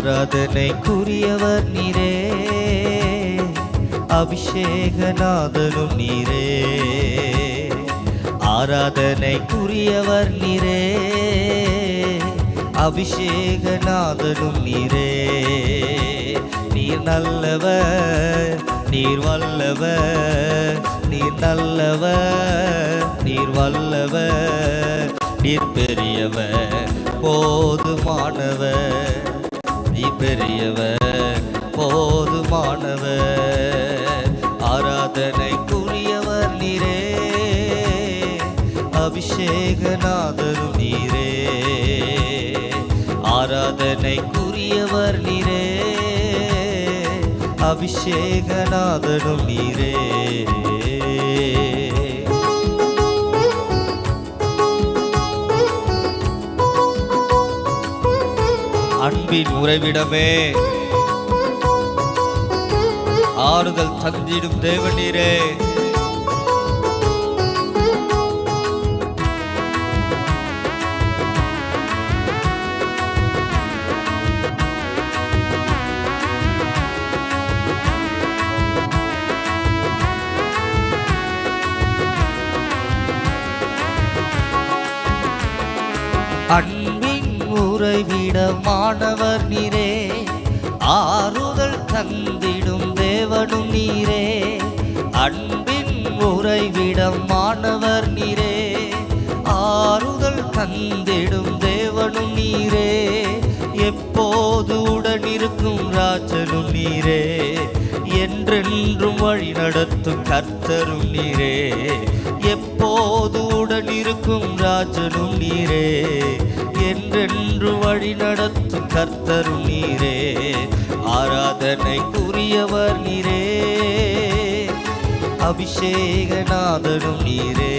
ஆராதனைக்குரியவர் நீரே, அபிஷேகநாதனும் நீரே. ஆராதனைக்குரியவர் நீரே, அபிஷேகநாதனும் நீரே. நீர் நல்லவர், நீர் வல்லவர், நீர் நல்லவர், நீர் வல்லவர், நீர் பெரியவர், போதுமானவர், நீ பெரியவர், போதுமானவர். ஆராதனைக்குரியவர் நீரே, அபிஷேகநாதரும் நீரே. ஆராதனைக்குரியவர் நீரே, அபிஷேகநாதரும் நீரே. அன்பின் உறைவிடமே, ஆறுதல் தந்திடும் தேவன் நீரே. அன்பின் உறைவிடமானவர் நீரே, ஆறுதல் தந்திடும் தேவனும் நீரே. அன்பின் உறைவிடமானவர் நீரே, ஆறுதல் தந்திடும் தேவனும் நீரே. எப்போது உடனிருக்கும் ராஜனும் நீரே, என்றென்றும் வழி நடத்தும் கர்த்தரும் நீரே. எப்போது உடனிருக்கும் ராஜனும் நீரே, என்றென்று வழி நடத்தும் கர்த்தரும் நீரே. ஆராதனைக்குரியவர் நீரே, அபிஷேகநாதனும் நீரே.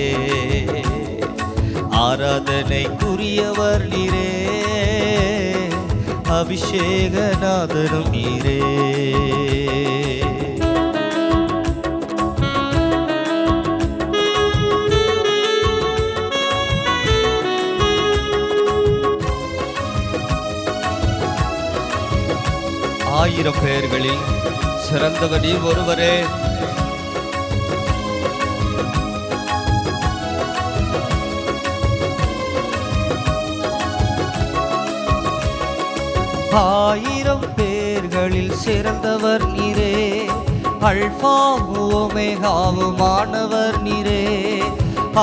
ஆராதனைக்குரியவர் நீரே, அபிஷேகநாதனும் நீரே. ஆயிரம் பெயர்களில் சிறந்தவர் நீர் ஒருவரே. ஆயிரம் பேர்களில் சிறந்தவர் நீரே, அல்பாவும் ஓமேகாவுமானவர் நீரே.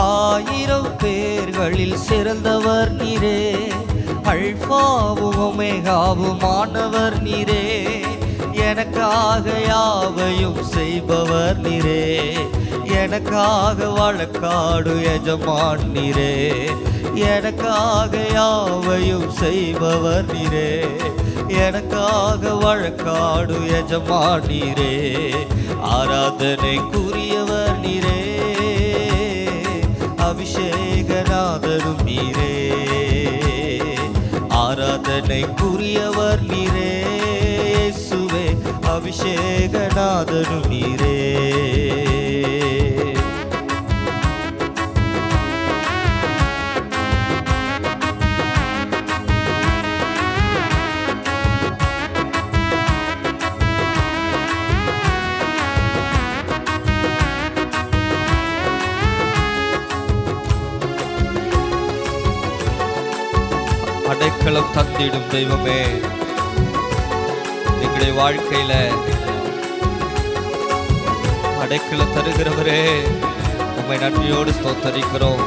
ஆயிரம் பேர்களில் சிறந்தவர் நீரே, அல்பாவும் ஓமேகாவுமானவர் நீரே. எனக்காக யாவையும் செய்பவர் நீரே, எனக்காக வழக்காடு எஜமான் நீரே. எனக்காக யாவையும் செய்பவர் நீரே, எனக்காக வழக்காடு எஜமான் நீரே. ஆராதனைக்குரியவர் நீரே, அபிஷேகநாதரும் நீரே. ஆராதனைக்குரியவர் நீரே, இயேசுவே, அபிஷேகநாதரும் நீரே. அடைக்கலம் தந்திடும் தெய்வமே, எங்களுடைய வாழ்க்கையில அடைக்கலம் தருகிறவரே, உம்மை நன்றியோடு ஸ்தோத்தரிக்கிறோம்.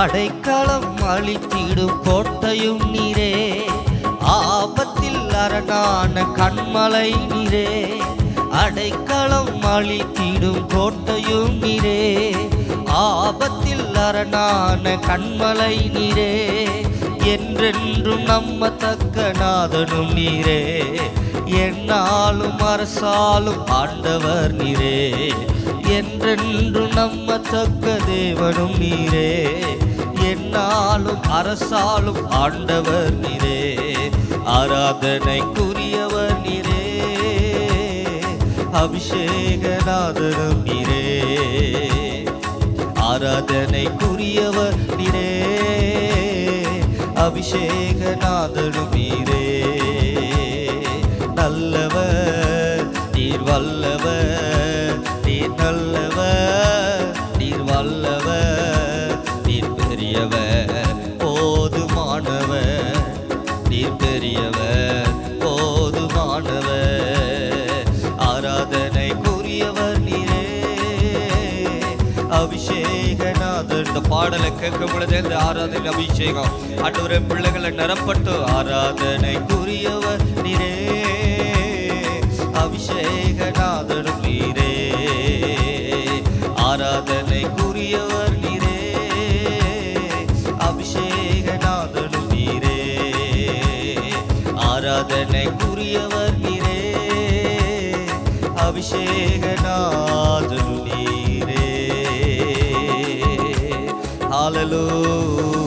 அடைக்கலம் அளித்திடும் கோட்டையும் நீரே, ஆபத்தில் அரணான கண்மலை நீரே. அடைக்கலம் அளித்திடும் கோட்டையும் நீரே, ஆபத்தில் அரணான கண்மலை நீரே. என்றென்றும் நம்பத்தக்க நாதனும் நீரே, என்னாலும் அரசாலும் ஆண்டவர் நீரே. என்றென்றும் நம்பத்தக்க தேவனும் நீரே, என்னாலும் அரசாலும் ஆண்டவர் நீரே, ஆராதனைக்குரியவர் நீரே, அபிஷேகநாதரும் நீரே, ஆராதனைக்குரியவர் நீரே, அபிஷேகநாதரும் நீரே. நல்லவர் நீர், வல்லவர் நீர், நல்லவர் நீர், வல்லவர் நீர், பெரியவர் போதுமானவர் நீர், பெரியவர் போதுமானவர், ஆராதனைக்குரியவர் நீரே, அபிஷேகநாதர். இந்த பாடலை கேட்கும் பொழுது இந்த ஆராதனை அபிஷேகம் ஆண்டவரே பிள்ளைகளை நிரப்பட்டு, ஆராதனைக்குரியவர் நீரே, அபிஷேகநாதரும் நீரே, ஆராதனைக்குரியவர் நீரே, அபிஷேகநாதரும் நீரே, ஆராதனைக்குரியவர் நீரே, அபிஷேகநாதரும் நீரே. ஹல்லேலூயா.